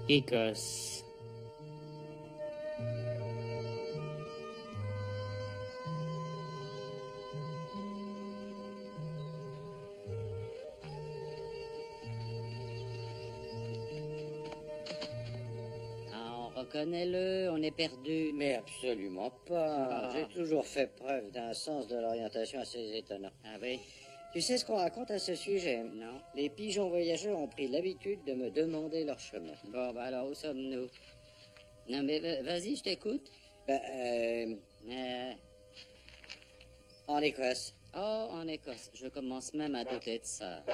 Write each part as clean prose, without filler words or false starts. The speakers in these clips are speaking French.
Écosse. Reconnais-le, on est perdu. Mais absolument pas. J'ai toujours fait preuve d'un sens de l'orientation assez étonnant. Ah oui? Tu sais ce qu'on raconte à ce sujet? Non. Les pigeons voyageurs ont pris l'habitude de me demander leur chemin. Bon, bah alors, où sommes-nous? Non, mais vas-y, je t'écoute. En Écosse. Oh, en Écosse. Je commence même à douter de ça.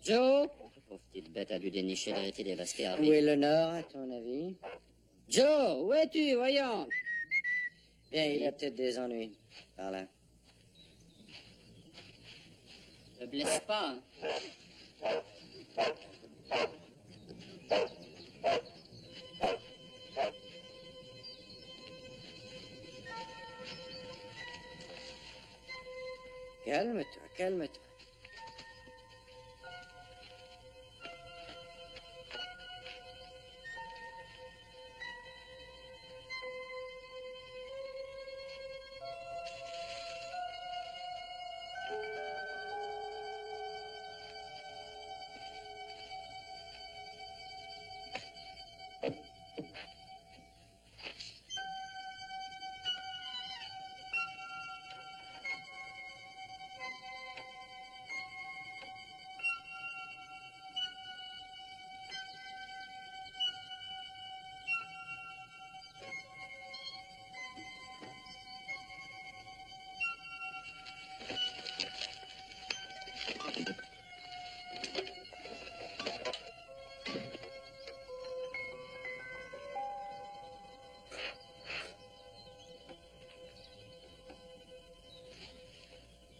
Joe? Pauvre petite bête a dû dénicher l'héritier dévasté. Où est le nord, à ton avis? Joe, où es-tu? Voyons. Bien, il a peut-être des ennuis. Par là. Ne blesse pas. Calme-toi, calme-toi.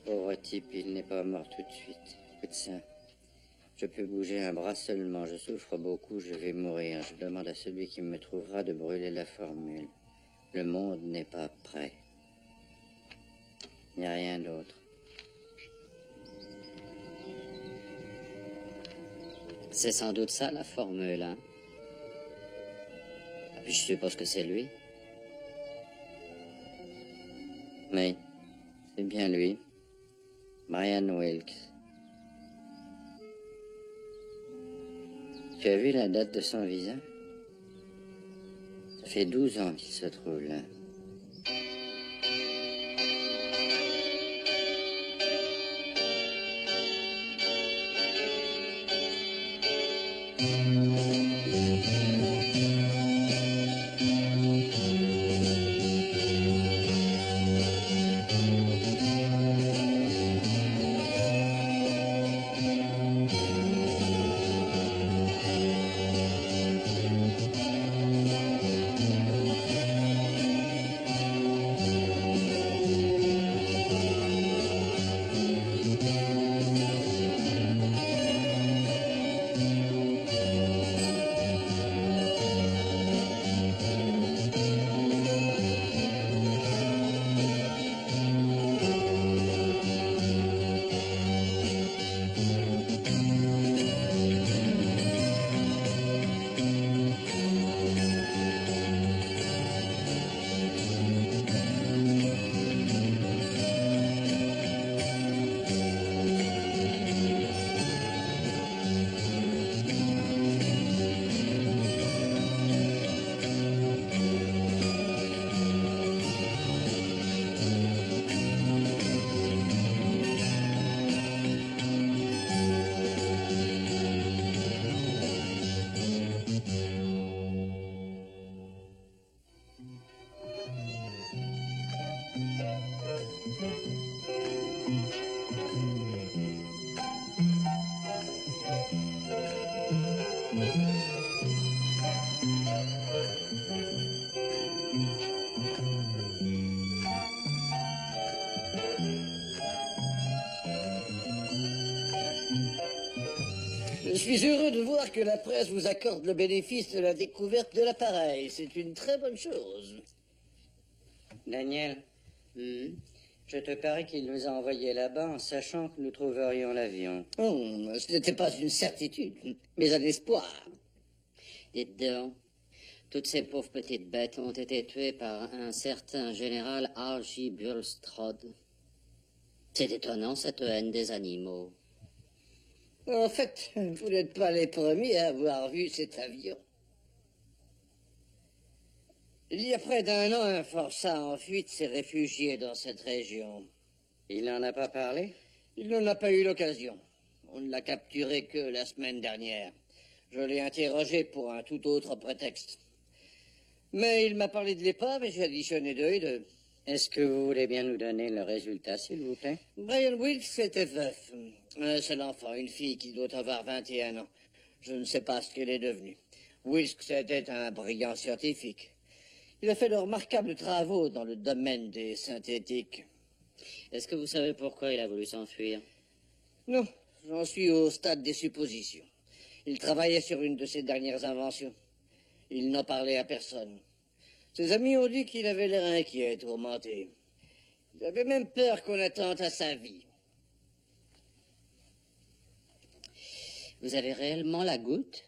Pauvre type, il n'est pas mort tout de suite. Écoute ça. Je peux bouger un bras seulement. Je souffre beaucoup, je vais mourir. Je demande à celui qui me trouvera de brûler la formule. Le monde n'est pas prêt. Il n'y a rien d'autre. C'est sans doute ça, la formule, hein? Ah, puis je suppose que c'est lui. Oui, c'est bien lui. Brian Wilkes. Tu as vu la date de son visage? Ça fait 12 ans qu'il se trouve là. Je suis heureux de voir que la presse vous accorde le bénéfice de la découverte de l'appareil. C'est une très bonne chose. Daniel, Je te parie qu'il nous a envoyés là-bas en sachant que nous trouverions l'avion. Oh, ce n'était pas une certitude, mais un espoir. Dites donc, toutes ces pauvres petites bêtes ont été tuées par un certain général R.J. Bulstrode. C'est étonnant, cette haine des animaux. En fait, vous n'êtes pas les premiers à avoir vu cet avion. Il y a près d'1 an, un forçat en fuite s'est réfugié dans cette région. Il n'en a pas parlé? Il n'en a pas eu l'occasion. On ne l'a capturé que la semaine dernière. Je l'ai interrogé pour un tout autre prétexte. Mais il m'a parlé de l'épave et j'ai additionné 2 et 2. Est-ce que vous voulez bien nous donner le résultat, s'il vous plaît? Brian Wilkes était veuf. Un seul enfant, une fille qui doit avoir 21 ans. Je ne sais pas ce qu'elle est devenue. Wilkes était un brillant scientifique. Il a fait de remarquables travaux dans le domaine des synthétiques. Est-ce que vous savez pourquoi il a voulu s'enfuir? Non, j'en suis au stade des suppositions. Il travaillait sur une de ses dernières inventions. Il n'en parlait à personne. Ses amis ont dit qu'il avait l'air inquiet, tourmenté. Il avait même peur qu'on attente à sa vie. Vous avez réellement la goutte?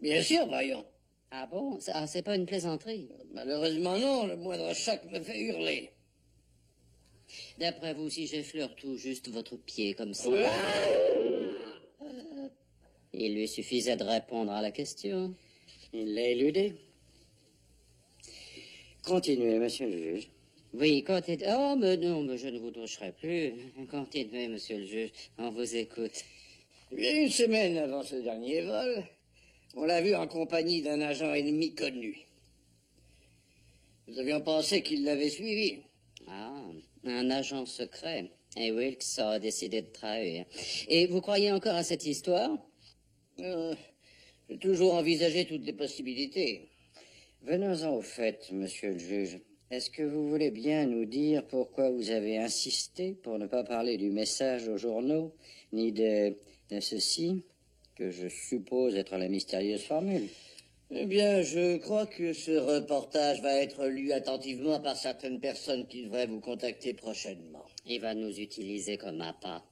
Bien sûr, voyons. Ah bon? C'est pas une plaisanterie. Malheureusement non, le moindre choc me fait hurler. D'après vous, si j'effleure tout juste votre pied comme ça... Il lui suffisait de répondre à la question. Il l'a éludé. Continuez, monsieur le juge. Oui, continuez. Oh, mais non, mais je ne vous toucherai plus. Continuez, monsieur le juge. On vous écoute. Il y a 1 semaine avant ce dernier vol, on l'a vu en compagnie d'un agent ennemi connu. Nous avions pensé qu'il l'avait suivi. Ah, un agent secret. Et Wilkes a décidé de trahir. Et vous croyez encore à cette histoire? J'ai toujours envisagé toutes les possibilités. Venons-en au fait, monsieur le juge. Est-ce que vous voulez bien nous dire pourquoi vous avez insisté pour ne pas parler du message aux journaux, ni de ceci, que je suppose être la mystérieuse formule? Eh bien, je crois que ce reportage va être lu attentivement par certaines personnes qui devraient vous contacter prochainement. Il va nous utiliser comme appât.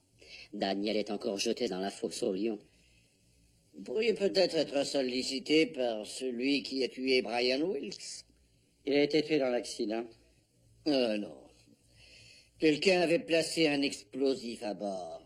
Daniel est encore jeté dans la fosse au lion. Vous pourriez peut-être être sollicité par celui qui a tué Brian Wilkes. Il a été tué dans l'accident. Non. Quelqu'un avait placé un explosif à bord.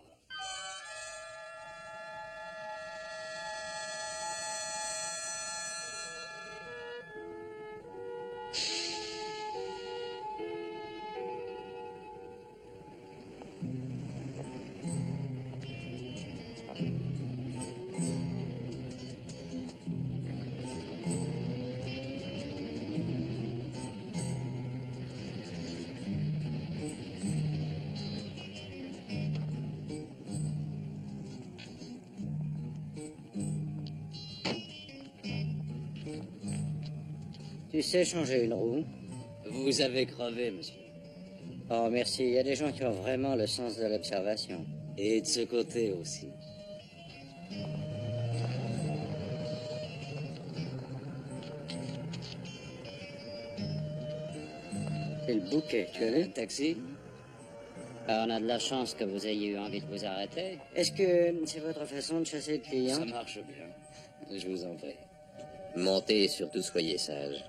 Tu sais changer une roue? Vous avez crevé, monsieur. Oh, merci. Il y a des gens qui ont vraiment le sens de l'observation. Et de ce côté aussi. C'est le bouquet. Tu as vu? Taxi? Ah, on a de la chance que vous ayez eu envie de vous arrêter. Est-ce que c'est votre façon de chasser le client? Ça marche bien. Je vous en prie. Montez et surtout soyez sage.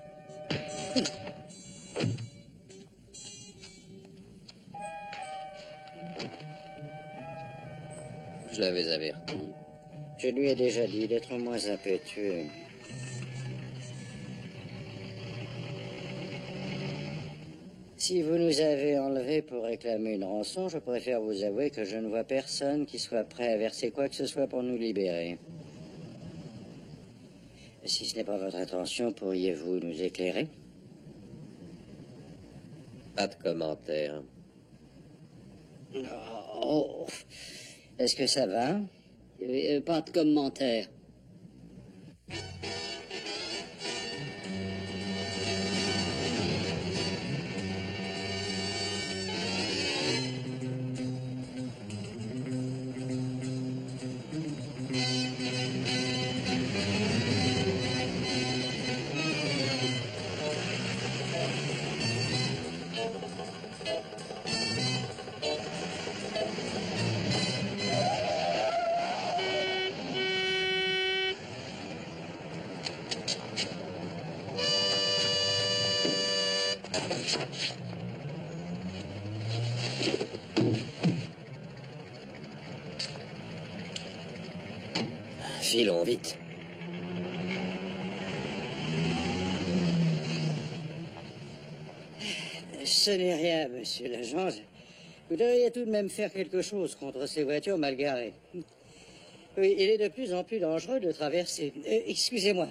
Je l'avais averti. Je lui ai déjà dit d'être moins impétueux. Si vous nous avez enlevés pour réclamer une rançon, je préfère vous avouer que je ne vois personne qui soit prêt à verser quoi que ce soit pour nous libérer. Si ce n'est pas votre intention, pourriez-vous nous éclairer? Pas de commentaire. Oh. Est-ce que ça va? Pas de commentaire. Filons vite. Ce n'est rien, monsieur l'agent. Vous devriez tout de même faire quelque chose contre ces voitures mal garées. Oui, il est de plus en plus dangereux de traverser. Excusez-moi.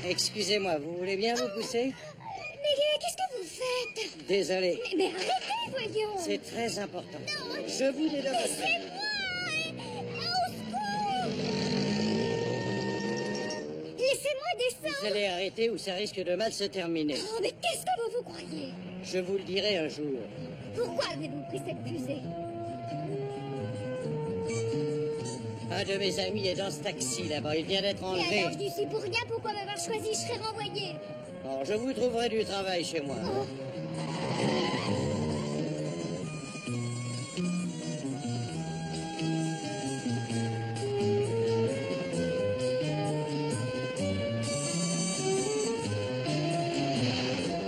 Excusez-moi, vous voulez bien vous pousser? Mais qu'est-ce que vous faites? Désolé. Mais arrêtez, voyons. C'est très important. Je vous dédommagerai. Laissez-moi! Au secours! Laissez-moi descendre! Vous allez arrêter ou ça risque de mal se terminer. Oh, mais qu'est-ce que vous croyez? Je vous le dirai un jour. Pourquoi avez-vous pris cette fusée? Un de mes amis est dans ce taxi là-bas. Il vient d'être Et enlevé. alors, je n'y suis pour rien. Pourquoi m'avoir choisi? Je serai renvoyée. Bon, je vous trouverai du travail chez moi. Oh.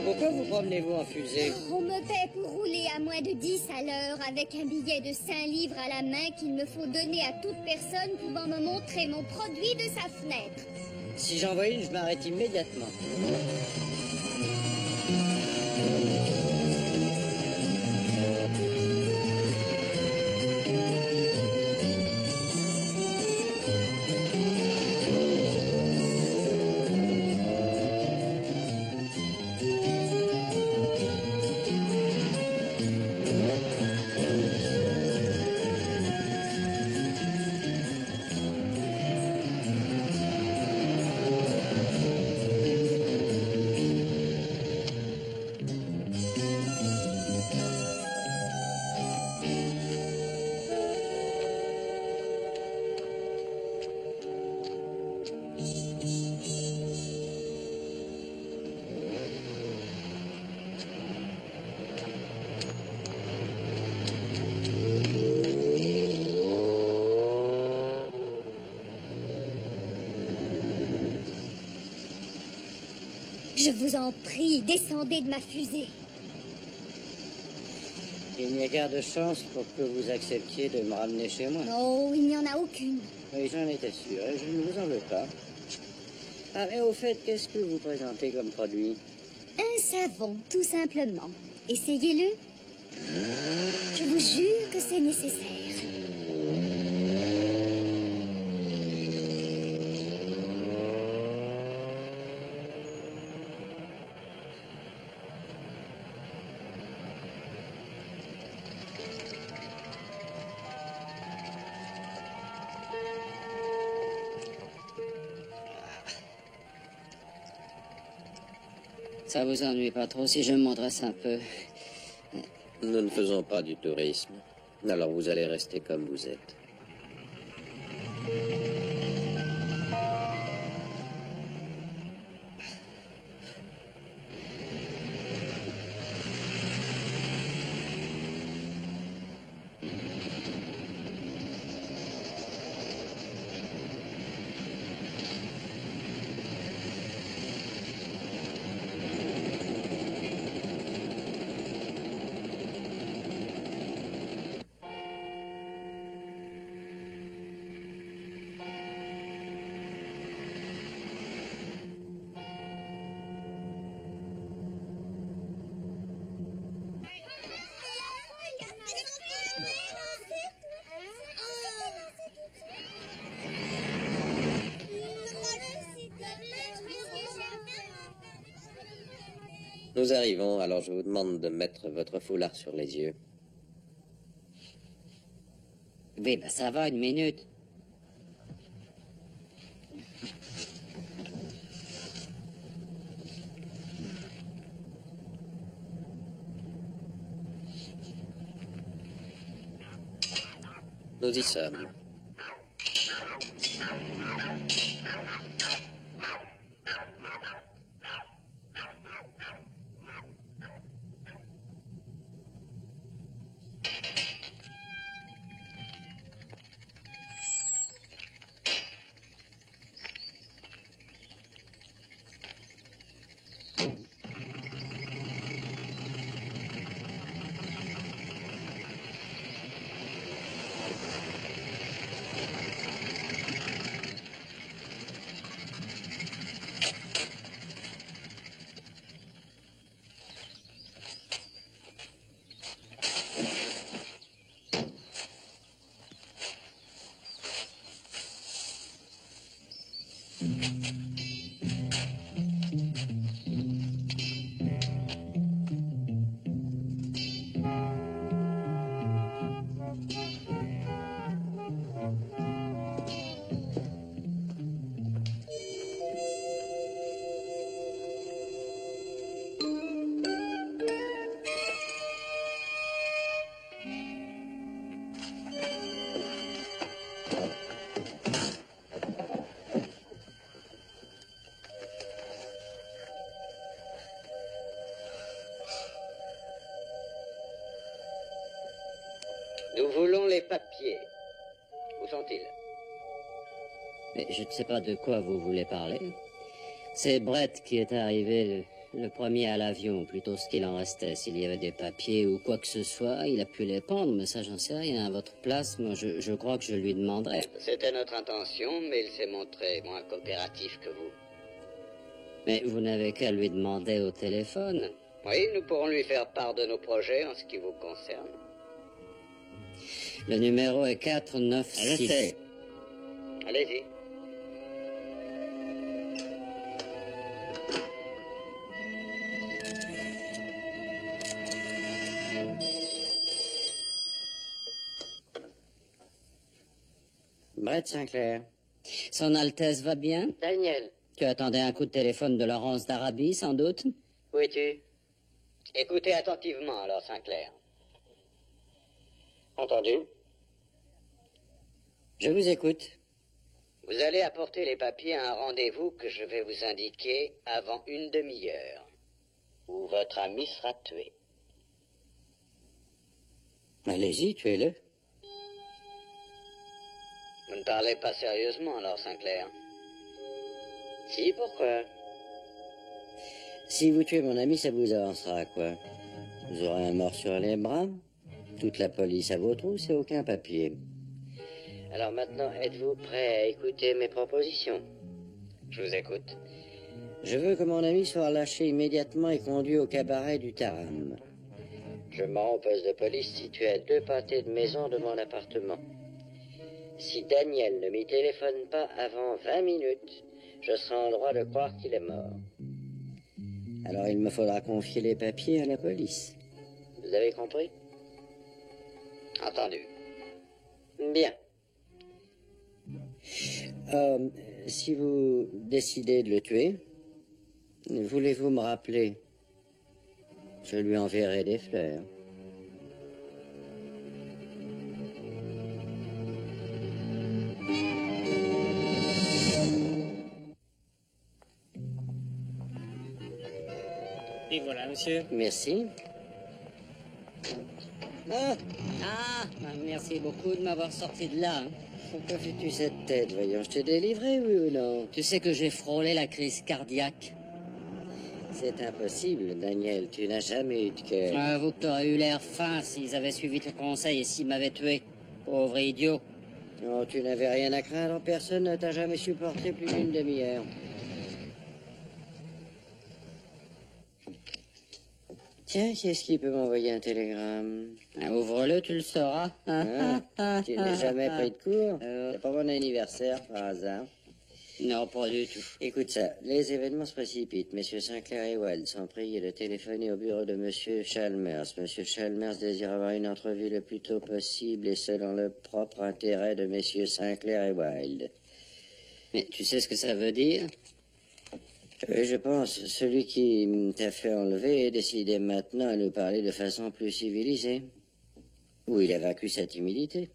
Pourquoi vous promenez-vous en fusée? On me paie pour rouler à moins de 10 à l'heure avec un billet de 5 livres à la main qu'il me faut donner à toute personne pouvant me montrer mon produit de sa fenêtre. Si j'en vois une, je m'arrête immédiatement. Je vous en prie, descendez de ma fusée. Il n'y a guère de chance pour que vous acceptiez de me ramener chez moi. Oh, il n'y en a aucune. Oui, j'en étais sûr, et je ne vous en veux pas. Ah, mais au fait, qu'est-ce que vous présentez comme produit? Un savon, tout simplement. Essayez-le. Je vous jure que c'est nécessaire. Ça vous ennuie pas trop si je m'endresse un peu? Nous ne faisons pas du tourisme. Alors vous allez rester comme vous êtes. Nous arrivons, alors je vous demande de mettre votre foulard sur les yeux. Oui, ben ça va, une minute. Nous y sommes. les papiers. Où sont-ils? Mais je ne sais pas de quoi vous voulez parler. C'est Brett qui est arrivé le premier à l'avion, ou plutôt ce qu'il en restait. S'il y avait des papiers ou quoi que ce soit, il a pu les prendre, mais ça, j'en sais rien. À votre place, moi, je crois que je lui demanderai. C'était notre intention, mais il s'est montré moins coopératif que vous. Mais vous n'avez qu'à lui demander au téléphone. Oui, nous pourrons lui faire part de nos projets en ce qui vous concerne. Le numéro est 496. Je sais. Allez-y. Brett Sinclair. Son Altesse va bien? Daniel, Tu attendais un coup de téléphone de Laurence d'Arabie, sans doute? où es-tu? Écoutez attentivement, alors, Sinclair. Entendu? Je vous écoute. Vous allez apporter les papiers à un rendez-vous que je vais vous indiquer avant une demi-heure, où votre ami sera tué. Allez-y, tuez-le. Vous ne parlez pas sérieusement, alors, Sinclair? Si, pourquoi? Si vous tuez mon ami, ça vous avancera à quoi? Vous aurez un mort sur les bras, toute la police à vos trousses et aucun papier. Alors maintenant, êtes-vous prêt à écouter mes propositions? Je vous écoute. Je veux que mon ami soit relâché immédiatement et conduit au cabaret du Taram. Je me rends au poste de police situé à 2 pâtés de maison de mon appartement. Si Daniel ne m'y téléphone pas avant 20 minutes, je serai en droit de croire qu'il est mort. Alors il me faudra confier les papiers à la police. Vous avez compris? Entendu. Bien. Si vous décidez de le tuer, voulez-vous me rappeler? Je lui enverrai des fleurs. Et voilà, monsieur. Merci. Merci beaucoup de m'avoir sorti de là. Pourquoi fais-tu cette tête, voyons? Je t'ai délivré, oui ou non? Tu sais que j'ai frôlé la crise cardiaque. C'est impossible, Daniel. Tu n'as jamais eu de cœur. Avoue que t'aurais eu l'air fin s'ils avaient suivi tes conseils et s'ils m'avaient tué. Pauvre idiot. Oh, tu n'avais rien à craindre. Personne ne t'a jamais supporté plus d'une demi-heure. Tiens, qui est-ce qui peut m'envoyer un télégramme? Ouvre-le, tu le sauras. Tu n'as jamais pris de cours? C'est pas mon anniversaire, par hasard. Non, pas du tout. Écoute ça, les événements se précipitent. Messieurs Sinclair et Wilde sont priés de téléphoner au bureau de Monsieur Chalmers. Monsieur Chalmers désire avoir une entrevue le plus tôt possible et selon le propre intérêt de Messieurs Sinclair et Wilde. Mais tu sais ce que ça veut dire? Oui, je pense. Celui qui t'a fait enlever est décidé maintenant à nous parler de façon plus civilisée. Ou il a vaincu sa timidité.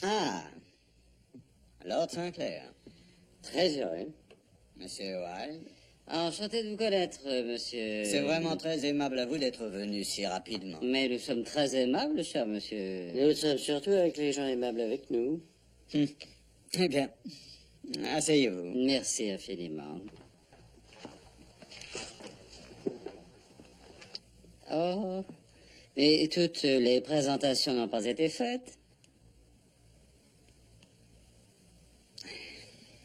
Ah, Lord Sinclair. Très heureux. Monsieur Wilde. Enchanté de vous connaître, monsieur. C'est vraiment très aimable à vous d'être venu si rapidement. Mais nous sommes très aimables, cher monsieur. Nous sommes surtout avec les gens aimables avec nous. Eh bien, asseyez-vous. Merci infiniment. Oh, mais toutes les présentations n'ont pas été faites?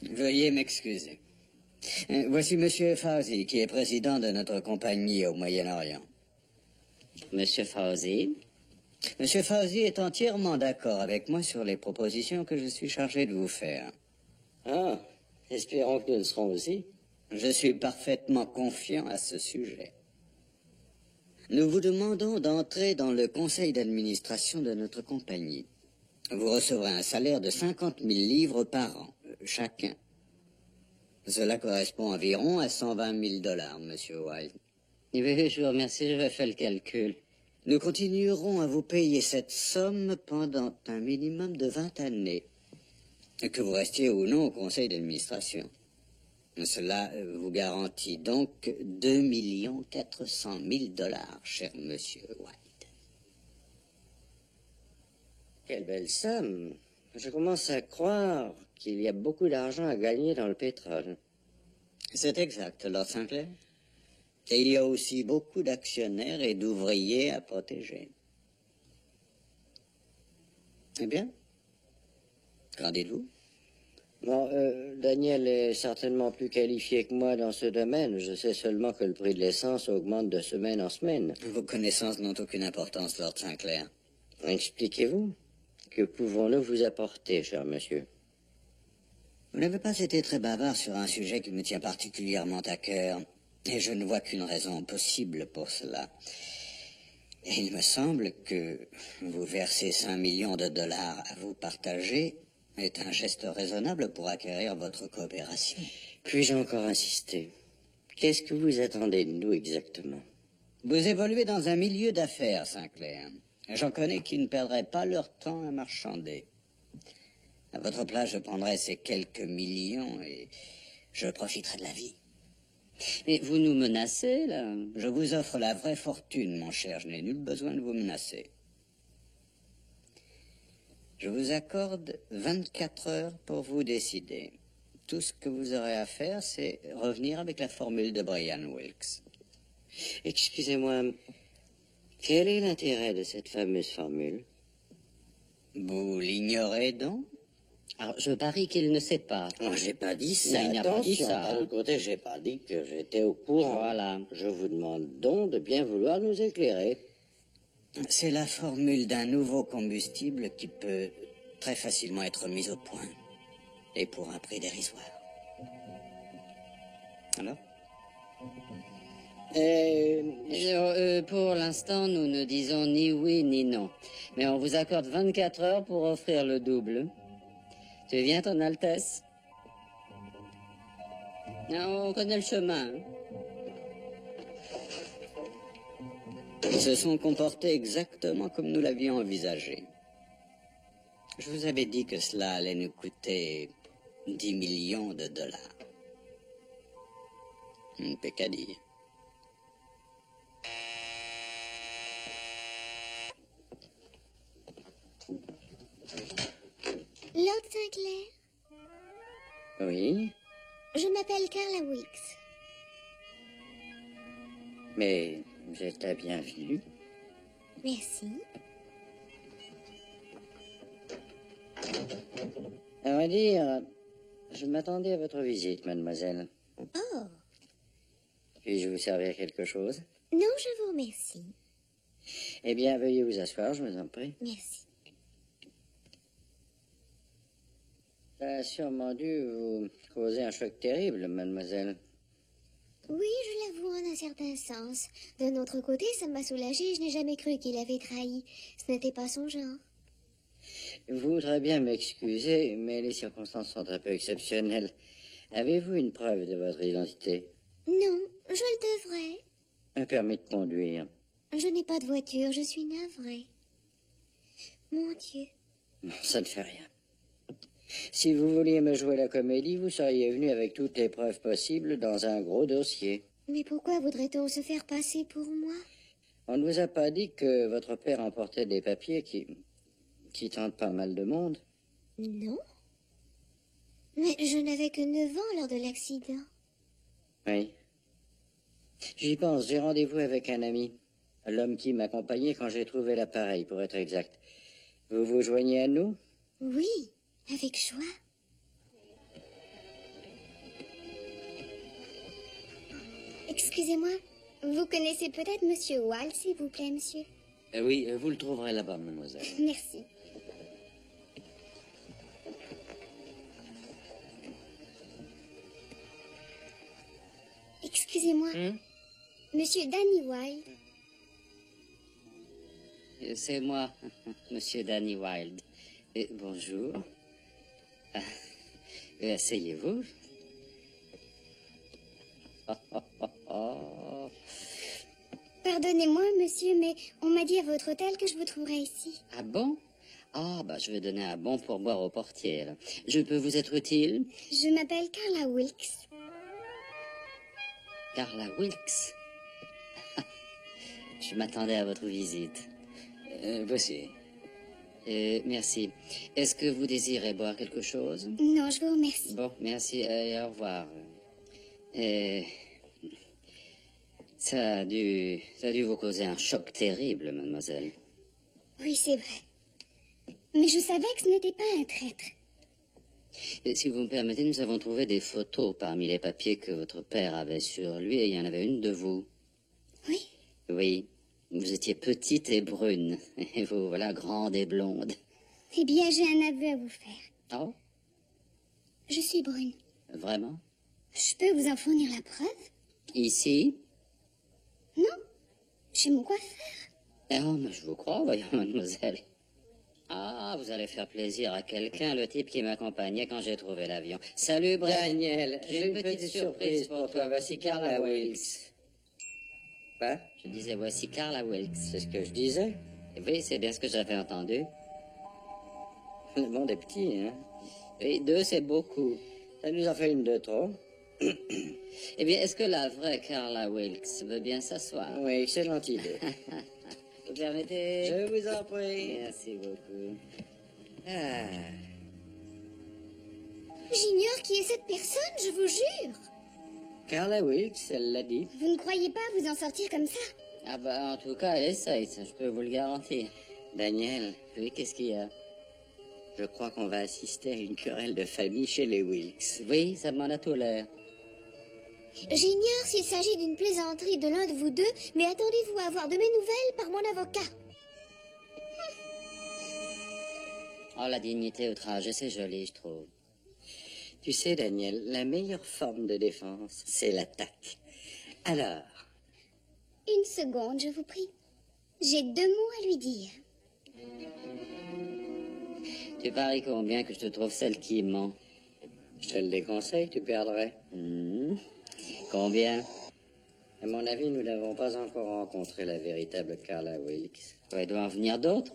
Veuillez m'excuser. Voici Monsieur Fauzi, qui est président de notre compagnie au Moyen-Orient. Monsieur Fauzi? Monsieur Fauzi est entièrement d'accord avec moi sur les propositions que je suis chargé de vous faire. Ah, espérons que nous le serons aussi. Je suis parfaitement confiant à ce sujet. Nous vous demandons d'entrer dans le conseil d'administration de notre compagnie. Vous recevrez un salaire de 50 000 livres par an, chacun. Cela correspond environ à 120 000 $, Monsieur Wilde. Oui, je vous remercie, je vais faire le calcul. Nous continuerons à vous payer cette somme pendant un minimum de 20 années, que vous restiez ou non au conseil d'administration. Cela vous garantit donc 2 400 000 $, cher monsieur White. Quelle belle somme. Je commence à croire qu'il y a beaucoup d'argent à gagner dans le pétrole. C'est exact, Lord Sinclair. Et il y a aussi beaucoup d'actionnaires et d'ouvriers à protéger. Eh bien, qu'en dites-vous? Bon, Daniel est certainement plus qualifié que moi dans ce domaine. Je sais seulement que le prix de l'essence augmente de semaine en semaine. Vos connaissances n'ont aucune importance, Lord Sinclair. Expliquez-vous. Que pouvons-nous vous apporter, cher monsieur? Vous n'avez pas été très bavard sur un sujet qui me tient particulièrement à cœur, et je ne vois qu'une raison possible pour cela. Et il me semble que vous verser 5 millions de $, à vous partager est un geste raisonnable pour acquérir votre coopération. Puis-je encore insister? Qu'est-ce que vous attendez de nous exactement? Vous évoluez dans un milieu d'affaires, Sinclair. J'en connais qui ne perdraient pas leur temps à marchander. À votre place, je prendrais ces quelques millions et je profiterai de la vie. Mais vous nous menacez, là? Je vous offre la vraie fortune, mon cher. Je n'ai nul besoin de vous menacer. Je vous accorde 24 heures pour vous décider. Tout ce que vous aurez à faire, c'est revenir avec la formule de Brian Wilkes. Excusez-moi, quel est l'intérêt de cette fameuse formule? Vous l'ignorez donc? Alors, je parie qu'il ne sait pas. Oh, j'ai pas dit ça. Il n'a pas dit Attention, ça. d'un autre côté, j'ai pas dit que j'étais au courant. Voilà. Je vous demande donc de bien vouloir nous éclairer. C'est la formule d'un nouveau combustible qui peut très facilement être mise au point. Et pour un prix dérisoire. Alors? Pour l'instant, nous ne disons ni oui ni non. Mais on vous accorde 24 heures pour offrir le double. Tu viens, ton Altesse? Non, on connaît le chemin. Ils se sont comportés exactement comme nous l'avions envisagé. Je vous avais dit que cela allait nous coûter 10 millions de $. Une pécadille. Lord Sinclair, Oui, je m'appelle Carla Wilkes. mais vous êtes la bienvenue. Merci. À vrai dire, je m'attendais à votre visite, mademoiselle. Oh, Puis-je vous servir quelque chose? non, je vous remercie. Eh bien, veuillez vous asseoir, je vous en prie. Merci. Ça a sûrement dû vous causer un choc terrible, mademoiselle. Oui, je l'avoue en un certain sens. D'un autre côté, ça m'a soulagée. Je n'ai jamais cru qu'il avait trahi. Ce n'était pas son genre. Vous voudrez bien m'excuser, mais les circonstances sont un peu exceptionnelles. Avez-vous une preuve de votre identité? Non, je le devrais. Un permis de conduire? Je n'ai pas de voiture, je suis navrée. Mon Dieu. Non, ça ne fait rien. Si vous vouliez me jouer la comédie, vous seriez venu avec toutes les preuves possibles dans un gros dossier. Mais pourquoi voudrait-on se faire passer pour moi? On ne vous a pas dit que votre père emportait des papiers qui tentent pas mal de monde? Non. Mais je n'avais que 9 ans lors de l'accident. Oui. J'y pense, j'ai rendez-vous avec un ami. L'homme qui m'accompagnait quand j'ai trouvé l'appareil, pour être exact. Vous vous joignez à nous? Oui, avec joie. Excusez-moi, vous connaissez peut-être Monsieur Wall, s'il vous plaît, monsieur? Oui, vous le trouverez là-bas, mademoiselle. Merci. Excusez-moi, Monsieur Danny Wilde. C'est moi, Monsieur Danny Wilde. Bonjour. Asseyez-vous. Pardonnez-moi, monsieur, mais on m'a dit à votre hôtel que je vous trouverais ici. Ah bon? Ah, bah, je vais donner un bon pourboire au portier, là. Je peux vous être utile? Je m'appelle Carla Wilkes. Carla Wilkes. Je m'attendais à votre visite. Voici. Merci. Est-ce que vous désirez boire quelque chose? Non, je vous remercie. Bon, merci et au revoir. Ça a dû vous causer un choc terrible, mademoiselle. Oui, c'est vrai. Mais je savais que ce n'était pas un traître. Et si vous me permettez, nous avons trouvé des photos parmi les papiers que votre père avait sur lui, et il y en avait une de vous. Oui? Oui. Vous étiez petite et brune, et vous voilà grande et blonde. Eh bien, j'ai un aveu à vous faire. Oh? Je suis brune. Vraiment? Je peux vous en fournir la preuve? Ici? Non, chez mon coiffeur. Oh, mais je vous crois, voyons, mademoiselle. Ah, vous allez faire plaisir à quelqu'un, le type qui m'accompagnait quand j'ai trouvé l'avion. Salut, Daniel, j'ai une petite surprise pour toi. Voici Carla Wilkes. Quoi? Je disais, voici Carla Wilkes. C'est ce que je disais. Oui, c'est bien ce que j'avais entendu. Le monde est petit, hein? Oui, 2, c'est beaucoup. Ça nous en fait une de trop. Eh bien, est-ce que la vraie Carla Wilkes veut bien s'asseoir? Oui, excellente idée. Vous permettez? Je vous en prie. Merci beaucoup. Ah. J'ignore qui est cette personne, je vous jure. Carla Wilkes, elle l'a dit. Vous ne croyez pas vous en sortir comme ça? Ah bah, en tout cas, essaye, ça, je peux vous le garantir. Daniel, Oui, qu'est-ce qu'il y a? je crois qu'on va assister à une querelle de famille chez les Wilkes. Oui, ça m'en a tout l'air. J'ignore s'il s'agit d'une plaisanterie de l'un de vous deux, mais attendez-vous à avoir de mes nouvelles par mon avocat. Oh, la dignité outragée, c'est joli, je trouve. Tu sais, Daniel, la meilleure forme de défense, c'est l'attaque. Alors, Une seconde, je vous prie. J'ai 2 mots à lui dire. Tu paries combien que je te trouve celle qui ment? je te le déconseille, tu perdrais. Combien? À mon avis, nous n'avons pas encore rencontré la véritable Carla Wilkes. Il doit en venir d'autres.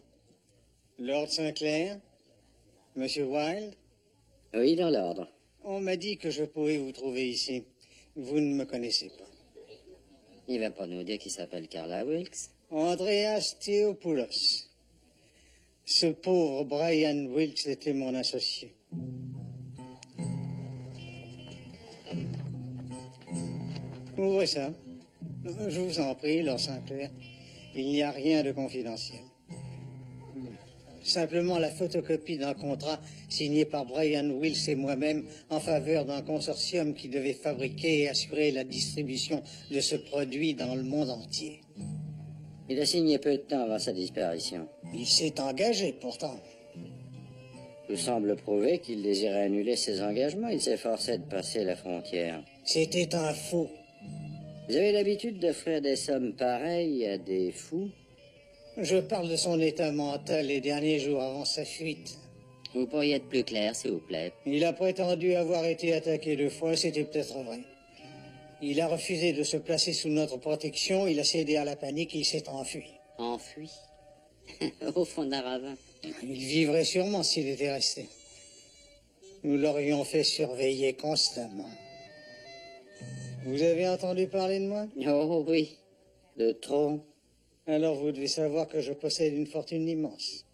Lord Sinclair, Monsieur Wilde, Oui, dans l'ordre. on m'a dit que je pouvais vous trouver ici. Vous ne me connaissez pas. Il va pas nous dire qu'il s'appelle Carla Wilkes. Andreas Theopoulos. Ce pauvre Brian Wilkes était mon associé. Ouvrez ça. Je vous en prie, Lord Sinclair. Il n'y a rien de confidentiel. Simplement la photocopie d'un contrat signé par Brian Wilkes et moi-même en faveur d'un consortium qui devait fabriquer et assurer la distribution de ce produit dans le monde entier. Il a signé peu de temps avant sa disparition. Il s'est engagé pourtant. Tout semble prouver qu'il désirait annuler ses engagements. Il s'efforçait de passer la frontière. C'était un faux. Vous avez l'habitude d'offrir des sommes pareilles à des fous? Je parle de son état mental les derniers jours avant sa fuite. Vous pourriez être plus clair, s'il vous plaît. Il a prétendu avoir été attaqué 2 fois, c'était peut-être vrai. Il a refusé de se placer sous notre protection, il a cédé à la panique, il s'est enfui. Enfui. Au fond d'un ravin. Il vivrait sûrement s'il était resté. Nous l'aurions fait surveiller constamment. Vous avez entendu parler de moi? Oh oui. De trop? Alors vous devez savoir que je possède une fortune immense.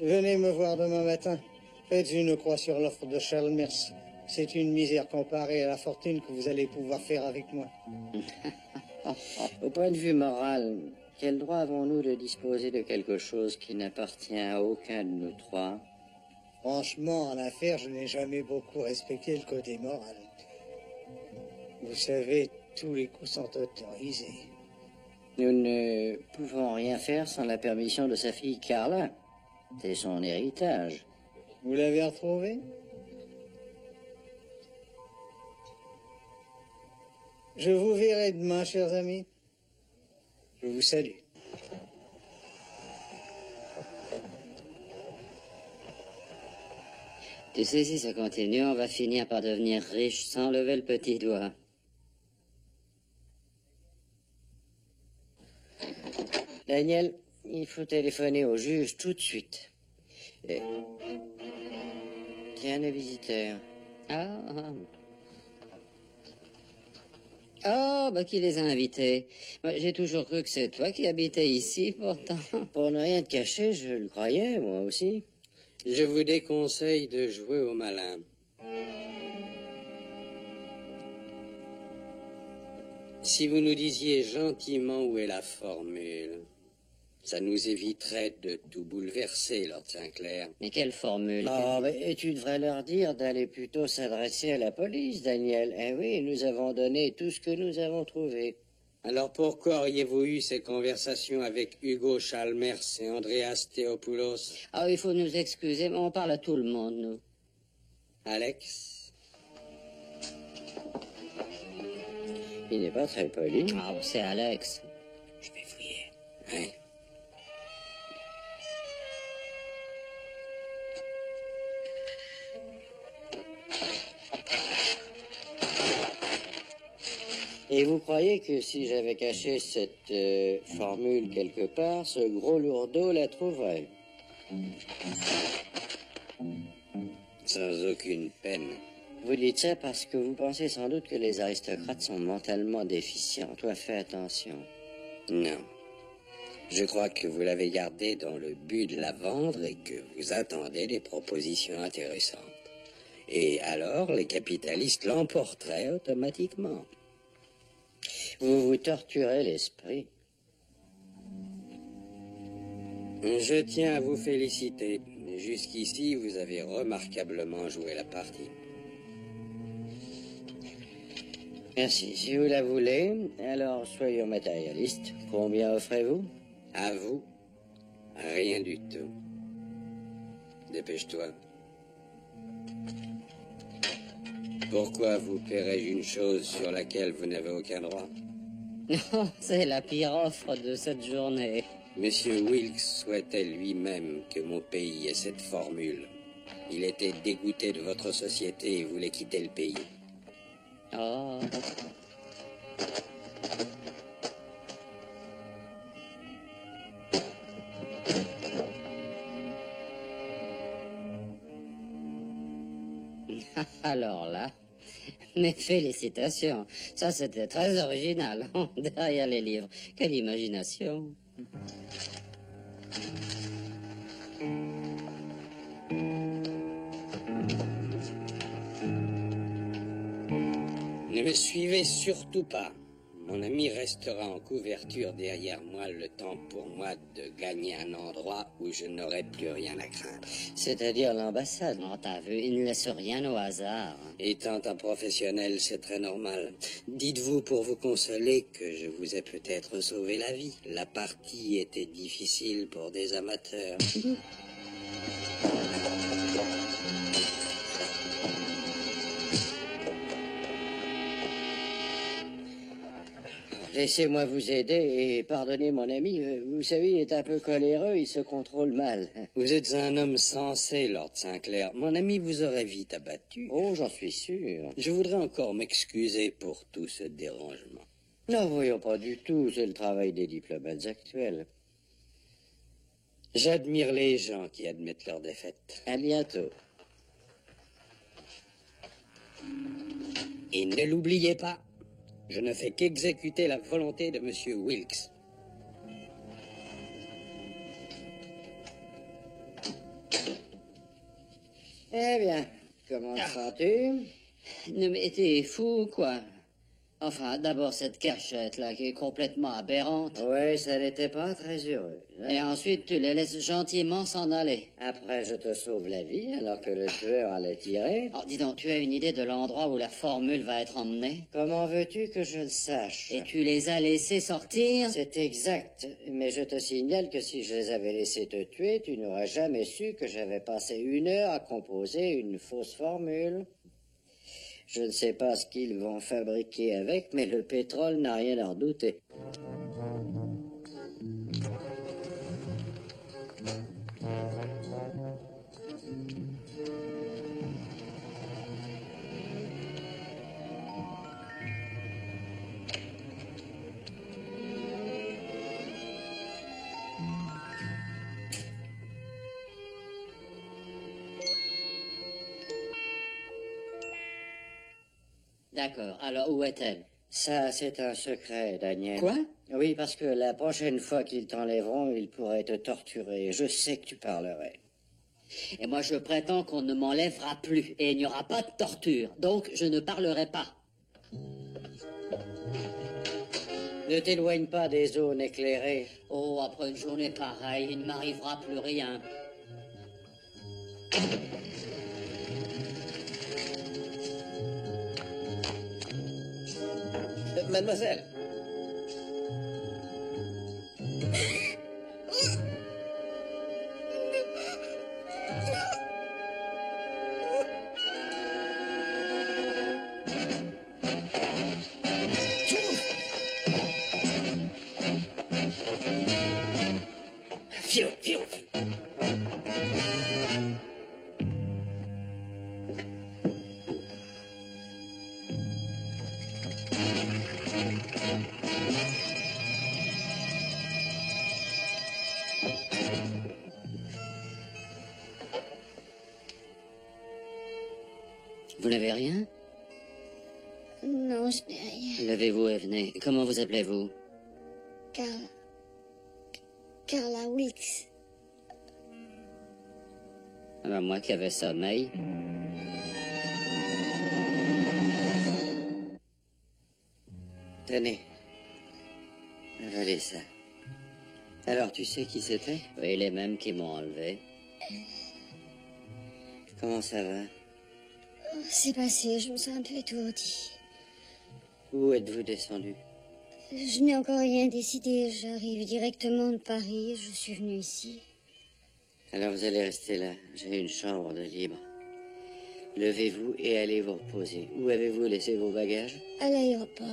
Venez me voir demain matin. Faites une croix sur l'offre de Chalmers. C'est une misère comparée à la fortune que vous allez pouvoir faire avec moi. Au point de vue moral, quel droit avons-nous de disposer de quelque chose qui n'appartient à aucun de nous trois? Franchement, en affaires, je n'ai jamais beaucoup respecté le côté moral. Vous savez, tous les coups sont autorisés. Nous ne pouvons rien faire sans la permission de sa fille Carla. C'est son héritage. Vous l'avez retrouvé? Je vous verrai demain, chers amis. Je vous salue. Tu sais, si ça continue, on va finir par devenir riche sans lever le petit doigt. Daniel, il faut téléphoner au juge tout de suite. Tiens, le visiteur. Ah, Oh, bah qui les a invités? Moi, j'ai toujours cru que c'est toi qui habitais ici, pourtant. Pour ne rien te cacher, je le croyais, moi aussi. Je vous déconseille de jouer au malin. Si vous nous disiez gentiment où est la formule, ça nous éviterait de tout bouleverser, Lord Sinclair. Mais quelle formule? Oh, mais tu devrais leur dire d'aller plutôt s'adresser à la police, Daniel. Eh oui, nous avons donné tout ce que nous avons trouvé. Alors pourquoi auriez-vous eu ces conversations avec Hugo Chalmers et Andreas Theopoulos? Ah, il faut nous excuser, mais on parle à tout le monde, nous. Alex? Il n'est pas très poli. Ah, c'est Alex. Je vais fouiller. Hein? Et vous croyez que si j'avais caché cette formule quelque part, ce gros lourdeau la trouverait? Sans aucune peine. Vous dites ça parce que vous pensez sans doute que les aristocrates sont mentalement déficients. Toi, fais attention. Non. Je crois que vous l'avez gardée dans le but de la vendre et que vous attendez des propositions intéressantes. Et alors, les capitalistes l'emporteraient automatiquement. Vous vous torturez l'esprit. Je tiens à vous féliciter. Jusqu'ici, vous avez remarquablement joué la partie. Merci. Si vous la voulez, alors soyons matérialistes. Combien offrez-vous? À vous, rien du tout. Dépêche-toi. Pourquoi vous paierais-je une chose sur laquelle vous n'avez aucun droit? Non, c'est la pire offre de cette journée. Monsieur Wilkes souhaitait lui-même que mon pays ait cette formule. Il était dégoûté de votre société et voulait quitter le pays. Oh. Alors là, mes félicitations. Ça, c'était très original. Derrière les livres. Quelle imagination. Ne me suivez surtout pas. Mon ami restera en couverture derrière moi le temps pour moi de gagner un endroit où je n'aurai plus rien à craindre. C'est-à-dire l'ambassade. Oh, t'as vu, il ne laisse rien au hasard. Étant un professionnel, c'est très normal. Dites-vous pour vous consoler que je vous ai peut-être sauvé la vie. La partie était difficile pour des amateurs. Laissez-moi vous aider et pardonnez mon ami. Vous savez, il est un peu coléreux, il se contrôle mal. Vous êtes un homme sensé, Lord Sinclair. Mon ami vous aurait vite abattu. Oh, j'en suis sûr. Je voudrais encore m'excuser pour tout ce dérangement. Non, voyons pas du tout, c'est le travail des diplomates actuels. J'admire les gens qui admettent leur défaite. À bientôt. Et ne l'oubliez pas, je ne fais qu'exécuter la volonté de Monsieur Wilkes. Eh bien, comment te sens-tu? Non, mais t'es fou, quoi. Enfin, d'abord cette cachette-là qui est complètement aberrante. Oui, ça n'était pas très heureux. Hein? Et ensuite, tu les laisses gentiment s'en aller. Après, je te sauve la vie alors que le tueur allait tirer. Oh, dis donc, tu as une idée de l'endroit où la formule va être emmenée? Comment veux-tu que je le sache? Et tu les as laissés sortir? C'est exact, mais je te signale que si je les avais laissés te tuer, tu n'aurais jamais su que j'avais passé 1 heure à composer une fausse formule. Je ne sais pas ce qu'ils vont fabriquer avec, mais le pétrole n'a rien à redouter. D'accord. Alors, où est-elle? Ça, c'est un secret, Daniel. Quoi? Oui, parce que la prochaine fois qu'ils t'enlèveront, ils pourraient te torturer. Je sais que tu parlerais. Et moi, je prétends qu'on ne m'enlèvera plus et il n'y aura pas de torture. Donc, je ne parlerai pas. Ne t'éloigne pas des zones éclairées. Oh, après une journée pareille, il ne m'arrivera plus rien. Mademoiselle. Fiu, fiu. Vous n'avez rien? Non, je n'ai rien. Levez-vous et venez. Comment vous appelez-vous? Carla Wilkes. Ah ben, moi qui avais sommeil. Tenez. Avalez ça. Alors, tu sais qui c'était? Oui, les mêmes qui m'ont enlevé. Comment ça va? Oh, c'est passé, je me sens un peu étourdie. Où êtes-vous descendu? Je n'ai encore rien décidé. J'arrive directement de Paris. Je suis venue ici. Alors vous allez rester là. J'ai une chambre de libre. Levez-vous et allez vous reposer. Où avez-vous laissé vos bagages? À l'aéroport.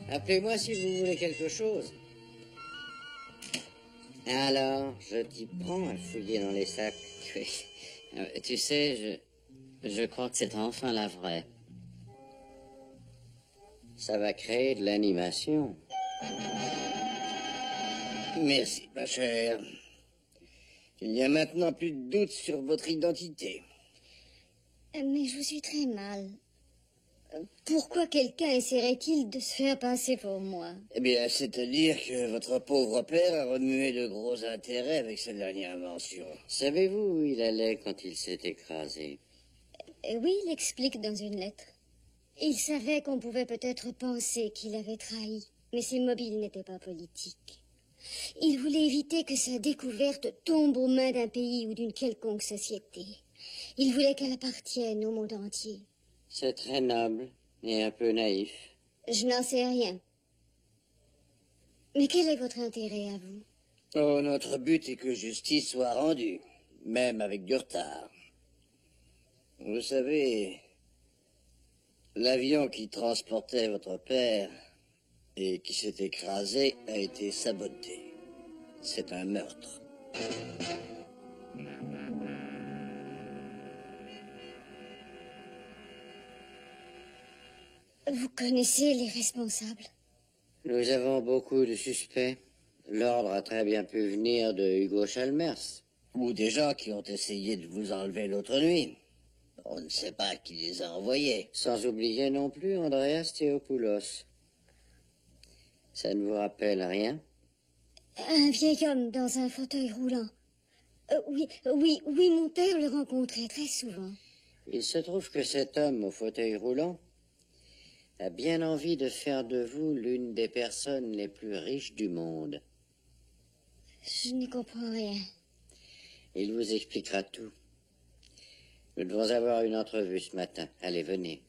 Appelez-moi si vous voulez quelque chose. Alors, je t'y prends à fouiller dans les sacs. Oui. Tu sais, je crois que c'est enfin la vraie. Ça va créer de l'animation. Merci, ma chère. Il n'y a maintenant plus de doute sur votre identité. Mais je vous suis très mal. Pourquoi quelqu'un essaierait-il de se faire passer pour moi? Eh bien, c'est-à-dire que votre pauvre père a remué de gros intérêts avec sa dernière invention. Savez-vous où il allait quand il s'est écrasé? Oui, il explique dans une lettre. Il savait qu'on pouvait peut-être penser qu'il avait trahi, mais ses mobiles n'étaient pas politiques. Il voulait éviter que sa découverte tombe aux mains d'un pays ou d'une quelconque société. Il voulait qu'elle appartienne au monde entier. C'est très noble et un peu naïf. Je n'en sais rien. Mais quel est votre intérêt à vous? Oh, notre but est que justice soit rendue, même avec du retard. Vous savez, l'avion qui transportait votre père et qui s'est écrasé a été saboté. C'est un meurtre. Vous connaissez les responsables? Nous avons beaucoup de suspects. L'ordre a très bien pu venir de Hugo Chalmers. Ou des gens qui ont essayé de vous enlever l'autre nuit. On ne sait pas qui les a envoyés. Sans oublier non plus Andreas Theopoulos. Ça ne vous rappelle rien? Un vieil homme dans un fauteuil roulant. Oui, mon père le rencontrait très souvent. Il se trouve que cet homme au fauteuil roulant a bien envie de faire de vous l'une des personnes les plus riches du monde. Je n'y comprends rien. Il vous expliquera tout. Nous devons avoir une entrevue ce matin. Allez, venez.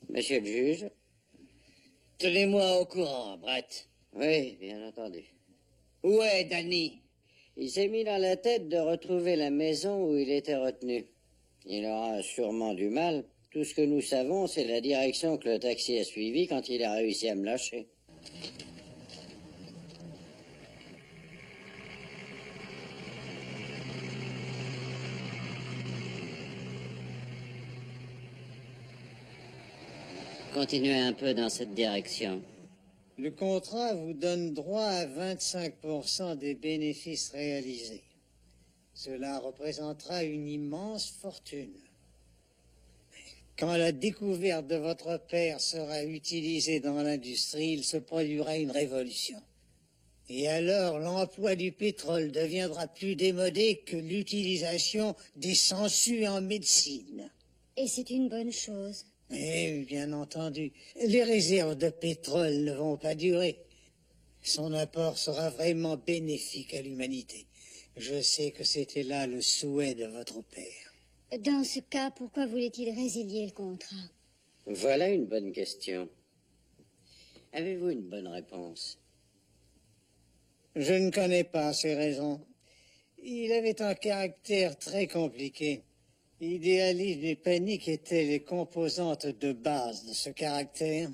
Monsieur le juge? Tenez-moi au courant, Brett. Oui, bien entendu. Où est Danny? Il s'est mis dans la tête de retrouver la maison où il était retenu. Il aura sûrement du mal. Tout ce que nous savons, c'est la direction que le taxi a suivie quand il a réussi à me lâcher. continuer un peu dans cette direction. Le contrat vous donne droit à 25% des bénéfices réalisés. Cela représentera une immense fortune. Quand la découverte de votre père sera utilisée dans l'industrie, il se produira une révolution. Et alors, l'emploi du pétrole deviendra plus démodé que l'utilisation des sangsues en médecine. Et c'est une bonne chose. Eh, bien entendu, les réserves de pétrole ne vont pas durer. Son apport sera vraiment bénéfique à l'humanité. Je sais que c'était là le souhait de votre père. Dans ce cas, pourquoi voulait-il résilier le contrat? Voilà une bonne question. Avez-vous une bonne réponse? Je ne connais pas ses raisons. Il avait un caractère très compliqué. Idéalisme et panique étaient les composantes de base de ce caractère.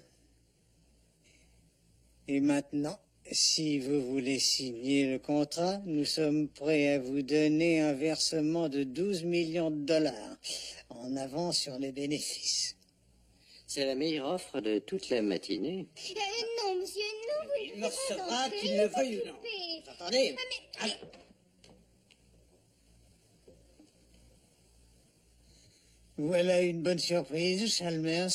Et maintenant, si vous voulez signer le contrat, nous sommes prêts à vous donner un versement de 12 millions de dollars en avance sur les bénéfices. C'est la meilleure offre de toute la matinée. Non, monsieur, non, vous Il ne me pouvez pas recevra entrer, qu'il il le est veuille ou non. occupé. Vous entendez? Allez. Voilà une bonne surprise, Chalmers.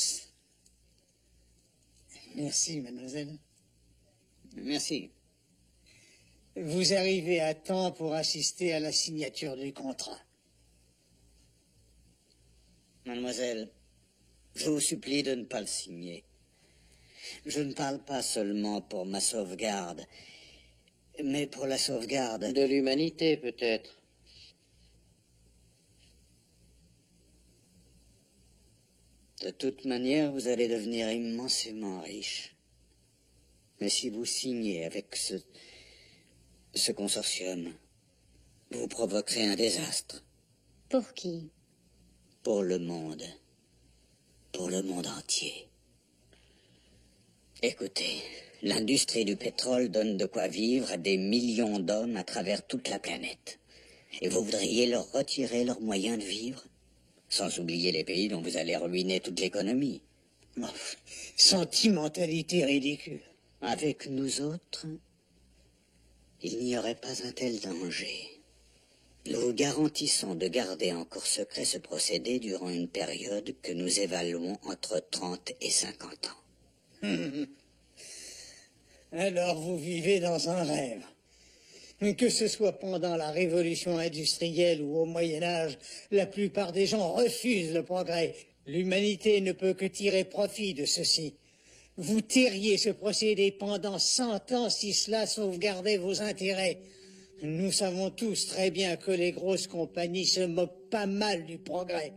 Merci, mademoiselle. Merci. Vous arrivez à temps pour assister à la signature du contrat. Mademoiselle, je vous supplie de ne pas le signer. Je ne parle pas seulement pour ma sauvegarde, mais pour la sauvegarde de l'humanité, peut-être. De toute manière, vous allez devenir immensément riche. Mais si vous signez avec ce consortium, vous provoquerez un désastre. Pour qui? Pour le monde. Pour le monde entier. Écoutez, l'industrie du pétrole donne de quoi vivre à des millions d'hommes à travers toute la planète. Et vous voudriez leur retirer leurs moyens de vivre? Sans oublier les pays dont vous allez ruiner toute l'économie. Oh, sentimentalité ridicule. Avec nous autres, il n'y aurait pas un tel danger. Nous vous garantissons de garder encore secret ce procédé durant une période que nous évaluons entre 30 et 50 ans. Alors vous vivez dans un rêve. Que ce soit pendant la révolution industrielle ou au Moyen-Âge, la plupart des gens refusent le progrès. L'humanité ne peut que tirer profit de ceci. Vous tairiez ce procédé pendant 100 ans si cela sauvegardait vos intérêts. Nous savons tous très bien que les grosses compagnies se moquent pas mal du progrès.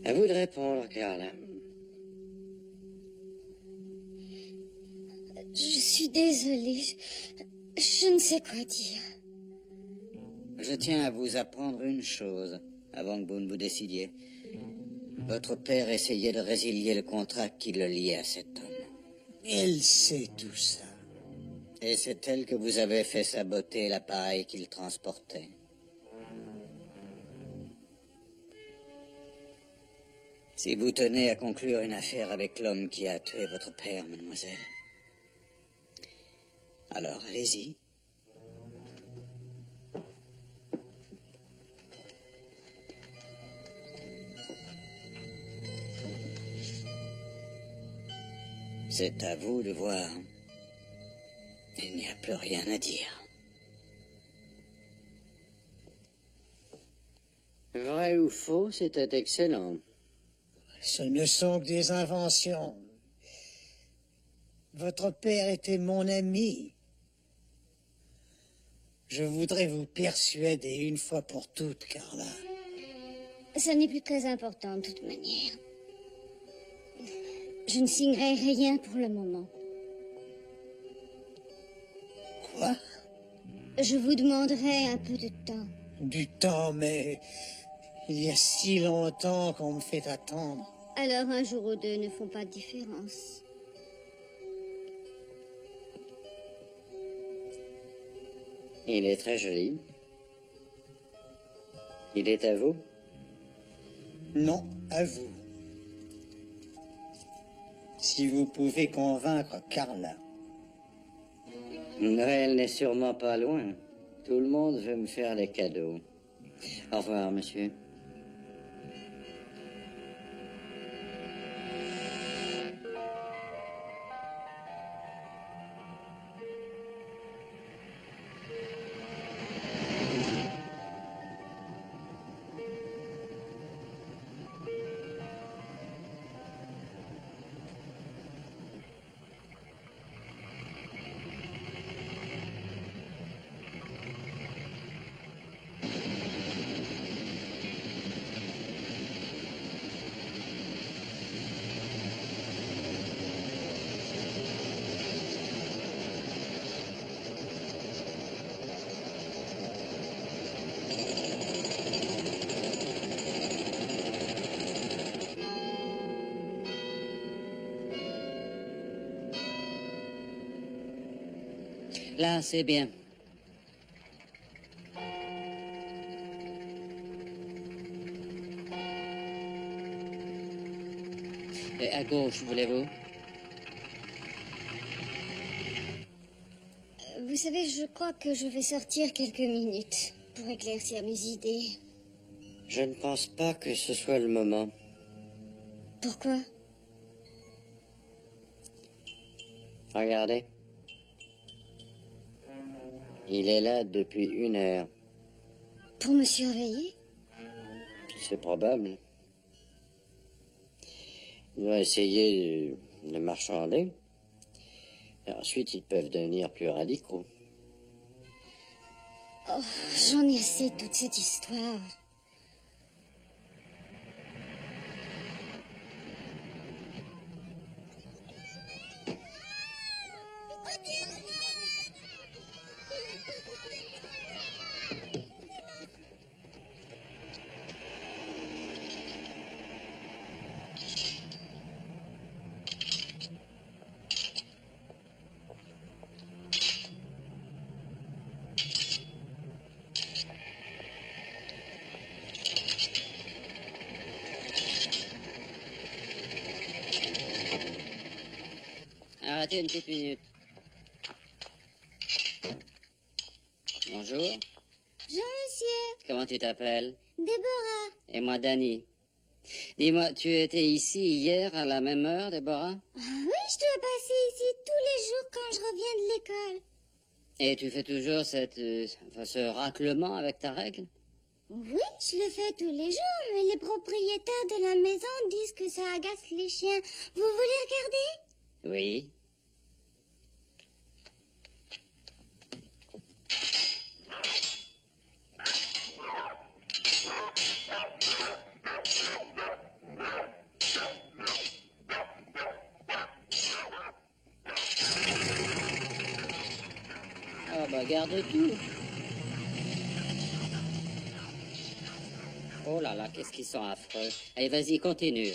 À vous de répondre, Carla. Je suis désolée, je ne sais quoi dire. Je tiens à vous apprendre une chose, avant que vous ne vous décidiez. Votre père essayait de résilier le contrat qui le liait à cet homme. Elle sait tout ça. Et c'est elle que vous avez fait saboter l'appareil qu'il transportait. Si vous tenez à conclure une affaire avec l'homme qui a tué votre père, mademoiselle, alors allez-y. C'est à vous de voir. Il n'y a plus rien à dire. Vrai ou faux, c'était excellent. Ce ne sont que des inventions. Votre père était mon ami. Je voudrais vous persuader une fois pour toutes, Carla. Ça n'est plus très important de toute manière. Je ne signerai rien pour le moment. Quoi? Je vous demanderai un peu de temps. Du temps, mais il y a si longtemps qu'on me fait attendre. Alors un jour ou deux ne font pas de différence. Il est très joli. Il est à vous? Non, à vous. Si vous pouvez convaincre Carla. Noël n'est sûrement pas loin. Tout le monde veut me faire des cadeaux. Au revoir, monsieur. Là, c'est bien. Et à gauche, voulez-vous? Vous savez, je crois que je vais sortir quelques minutes pour éclaircir mes idées. Je ne pense pas que ce soit le moment. Pourquoi? Regardez. Il est là depuis 1 heure. Pour me surveiller? C'est probable. Ils vont essayer de marchander. Et ensuite, ils peuvent devenir plus radicaux. Oh, j'en ai assez de toute cette histoire. Arrêtez une petite minute. Bonjour. Bonjour, monsieur. Comment tu t'appelles? Déborah. Et moi, Danny. Dis-moi, tu étais ici hier à la même heure, Déborah? Ah oui, je dois passer ici tous les jours quand je reviens de l'école. Et tu fais toujours ce raclement avec ta règle? Oui, je le fais tous les jours, mais les propriétaires de la maison disent que ça agace les chiens. Vous voulez regarder? Oui. Ah bah garde tout. Oh là là, qu'est-ce qu'ils sont affreux. Allez, vas-y, continue.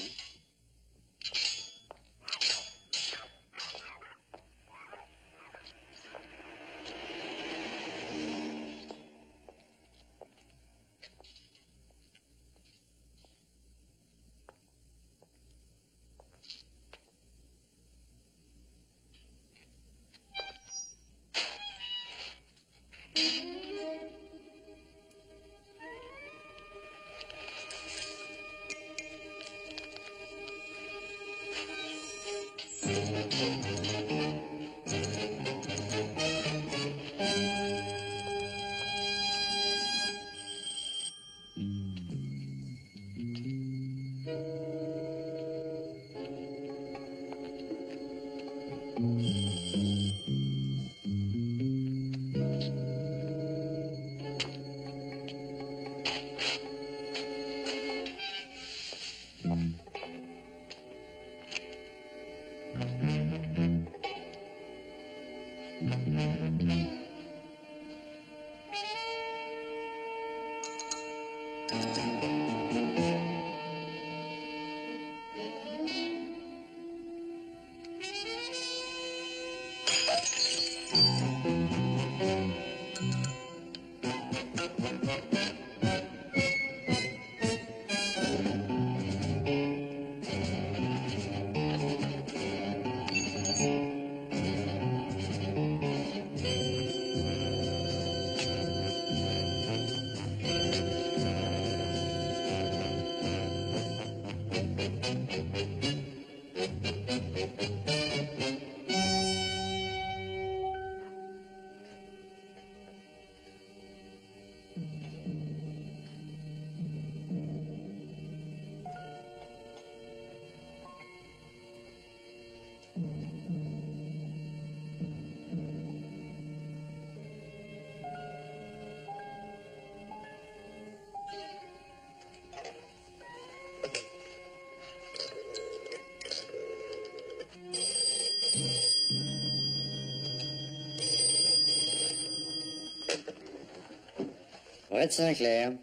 Red Sinclair.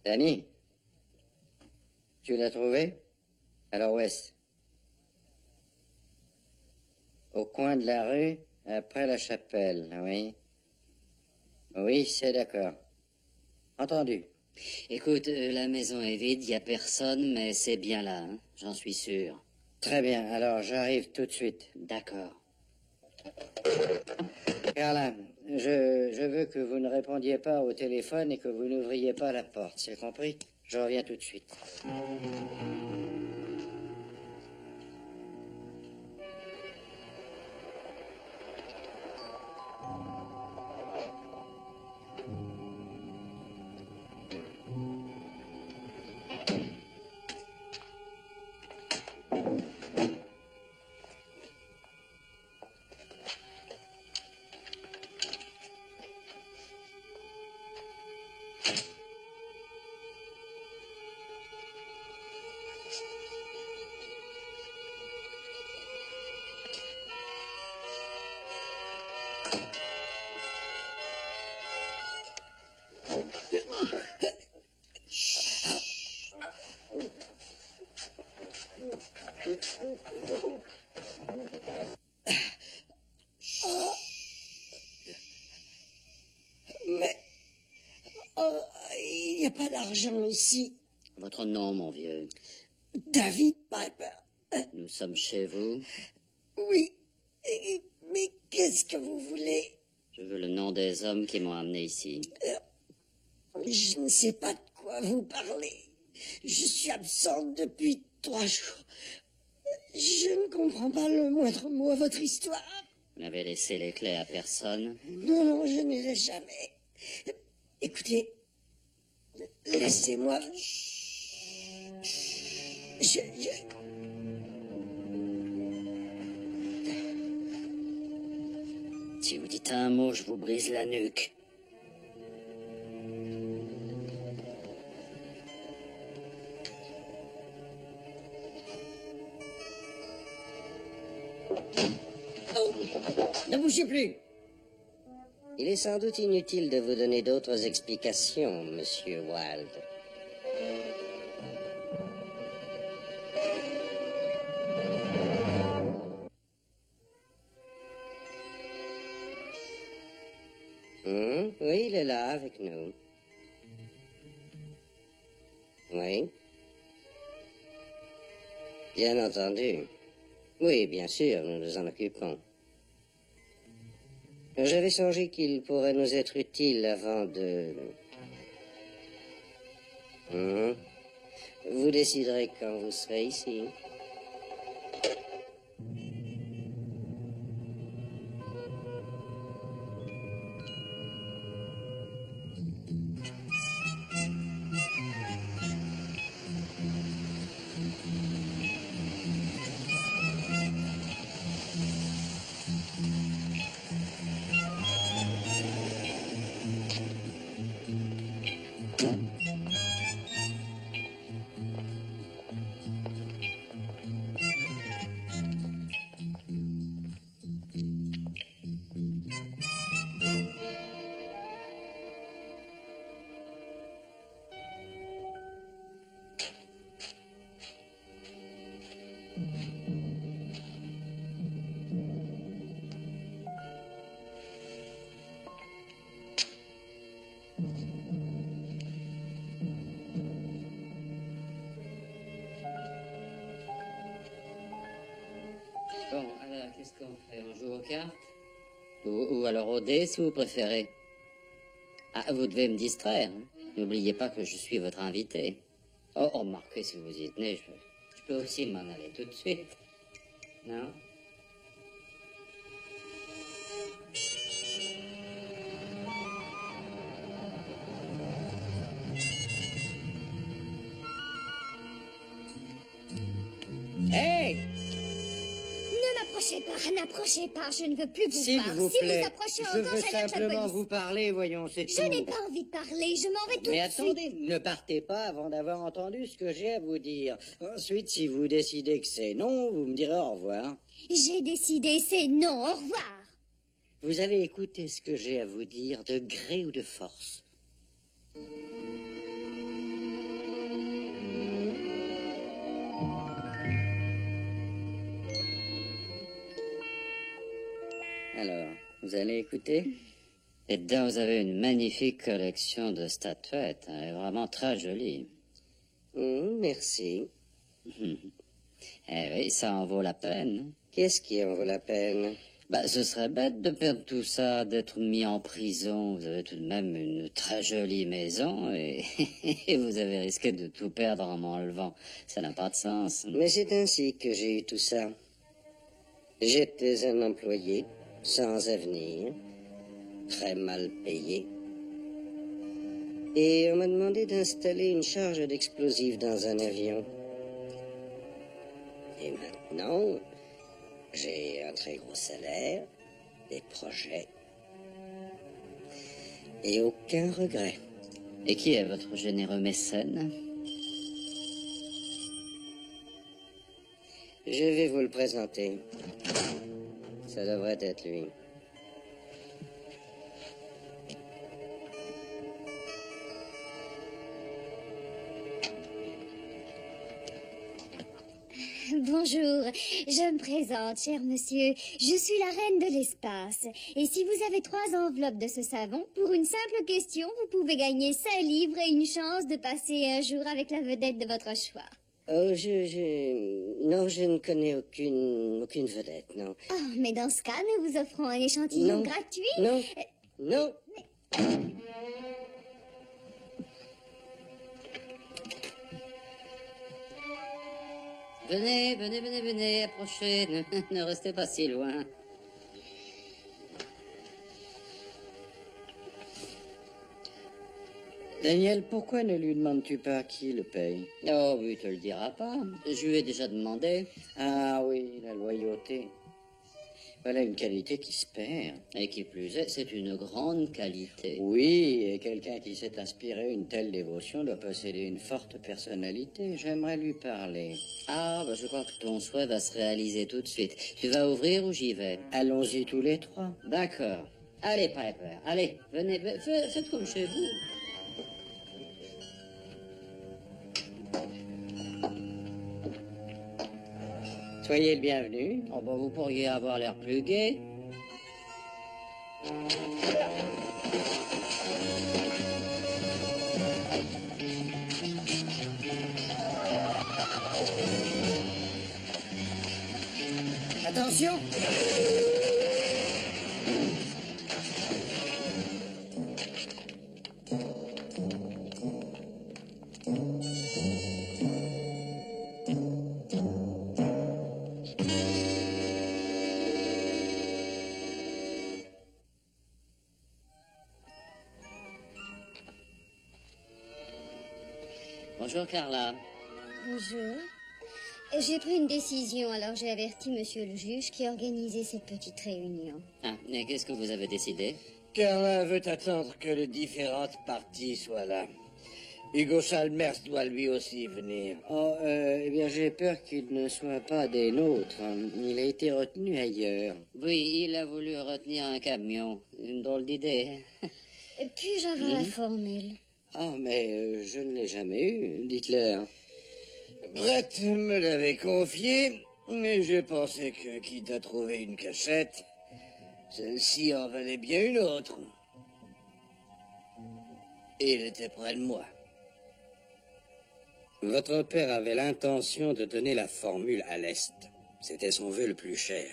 Danny, tu l'as trouvé? Alors où est-ce? Au coin de la rue, après la chapelle, oui. Oui, c'est d'accord. Entendu. Écoute, la maison est vide, y a personne, mais c'est bien là, hein, j'en suis sûr. Très bien, alors j'arrive tout de suite. D'accord. Carla, je veux que vous ne répondiez pas au téléphone et que vous n'ouvriez pas la porte, c'est compris? Je reviens tout de suite. Mais il n'y a pas d'argent ici. Votre nom, mon vieux? David Piper. Nous sommes chez vous. Oui. Mais qu'est-ce que vous voulez? Je veux le nom des hommes qui m'ont amené ici. Je ne sais pas de quoi vous parlez. Je suis absente depuis 3 jours. Je ne comprends pas le moindre mot à votre histoire. Vous n'avez laissé les clés à personne? Non, je ne l'ai jamais. Écoutez, laissez-moi. Si vous dites un mot, je vous brise la nuque. Oh, ne bougez plus. Il est sans doute inutile de vous donner d'autres explications, Monsieur Wilde. Oui, il est là avec nous. Oui. Bien entendu. Oui, bien sûr, nous nous en occupons. J'avais songé qu'il pourrait nous être utile avant de... Vous déciderez quand vous serez ici. Bon, alors, qu'est-ce qu'on fait? On joue aux cartes? Ou alors au dé, si vous préférez. Ah, vous devez me distraire, hein. N'oubliez pas que je suis votre invité. Oh, remarquez, si vous y tenez, je peux aussi m'en aller tout de suite. Non? Hey! N'approchez pas, je ne veux plus vous S'il voir. vous Si plaît, vous approchez je encore, veux j'alerte la simplement police. vous parler, voyons, c'est tout. Je n'ai pas envie de parler, je m'en vais tout Mais de suite. attendez, ne partez pas avant d'avoir entendu ce que j'ai à vous dire. Ensuite, si vous décidez que c'est non, vous me direz au revoir. J'ai décidé, c'est non, au revoir. Vous avez écouté ce que j'ai à vous dire, de gré ou de force. Alors, vous allez écouter? Et dedans, vous avez une magnifique collection de statuettes. Elle est vraiment très jolie. Merci. Eh oui, ça en vaut la peine. Qu'est-ce qui en vaut la peine? Bah, ce serait bête de perdre tout ça, d'être mis en prison. Vous avez tout de même une très jolie maison et, et vous avez risqué de tout perdre en m'enlevant. Ça n'a pas de sens. Mais c'est ainsi que j'ai eu tout ça. J'étais un employé, sans avenir, très mal payé. Et on m'a demandé d'installer une charge d'explosifs dans un avion. Et maintenant, j'ai un très gros salaire, des projets, et aucun regret. Et qui est votre généreux mécène? Je vais vous le présenter. Ça devrait être lui. Bonjour, je me présente, cher monsieur. Je suis la reine de l'espace. Et si vous avez 3 enveloppes de ce savon, pour une simple question, vous pouvez gagner 5 livres et une chance de passer un jour avec la vedette de votre choix. Oh, non, je ne connais aucune vedette, non. Oh, mais dans ce cas, nous vous offrons un échantillon Non. gratuit. Non, non. Venez, venez, venez, venez, approchez, ne restez pas si loin. Daniel, pourquoi ne lui demandes-tu pas qui le paye? Oh oui, te le dira pas. Je lui ai déjà demandé. Ah oui, la loyauté. Voilà une qualité qui se perd. Et qui plus est, c'est une grande qualité. Oui, et quelqu'un qui s'est inspiré une telle dévotion doit posséder une forte personnalité. J'aimerais lui parler. Ah, bah, je crois que ton souhait va se réaliser tout de suite. Tu vas ouvrir ou j'y vais? Allons-y tous les trois. D'accord. Allez, Piper, allez, venez, faites comme chez vous. Soyez le bienvenu. Oh, bah, vous pourriez avoir l'air plus gai. Attention! Bonjour, Carla. Bonjour. J'ai pris une décision, alors j'ai averti monsieur le juge qui a organisé cette petite réunion. Ah, et qu'est-ce que vous avez décidé? Carla veut attendre que les différentes parties soient là. Hugo Chalmers doit lui aussi venir. Oh, eh bien, j'ai peur qu'il ne soit pas des nôtres. Il a été retenu ailleurs. Oui, il a voulu retenir un camion. Une drôle d'idée. Puis-je avoir la formule? Ah, mais je ne l'ai jamais eu. Dites-leur. Brett me l'avait confié, mais j'ai pensé que, quitte à trouver une cachette, celle-ci en valait bien une autre. Et il était près de moi. Votre père avait l'intention de donner la formule à l'Est. C'était son vœu le plus cher.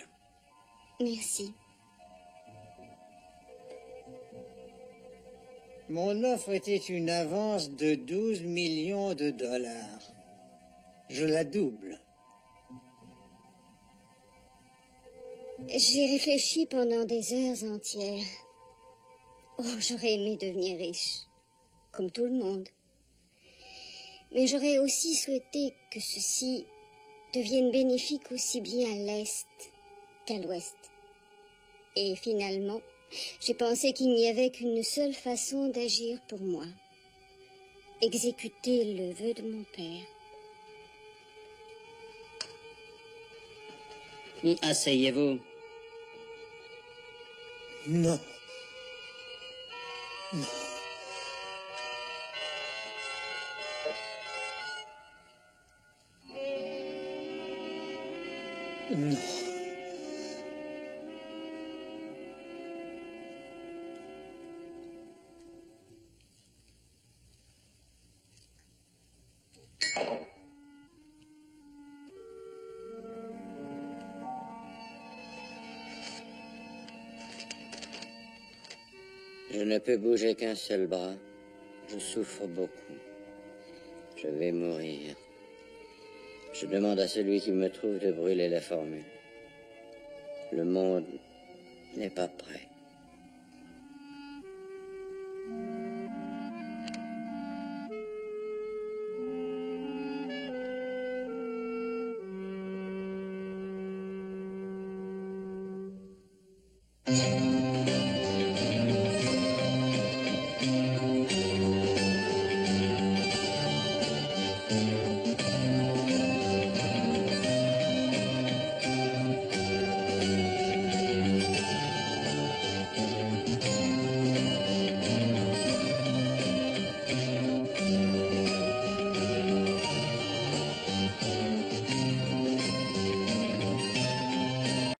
Merci. Mon offre était une avance de 12 millions de dollars. Je la double. J'ai réfléchi pendant des heures entières. Oh, j'aurais aimé devenir riche, comme tout le monde. Mais j'aurais aussi souhaité que ceci devienne bénéfique aussi bien à l'Est qu'à l'Ouest. Et finalement, j'ai pensé qu'il n'y avait qu'une seule façon d'agir pour moi. Exécuter le vœu de mon père. Asseyez-vous. Non. Non. Non. Je ne peux bouger qu'un seul bras. Je souffre beaucoup. Je vais mourir. Je demande à celui qui me trouve de brûler la formule. Le monde n'est pas prêt.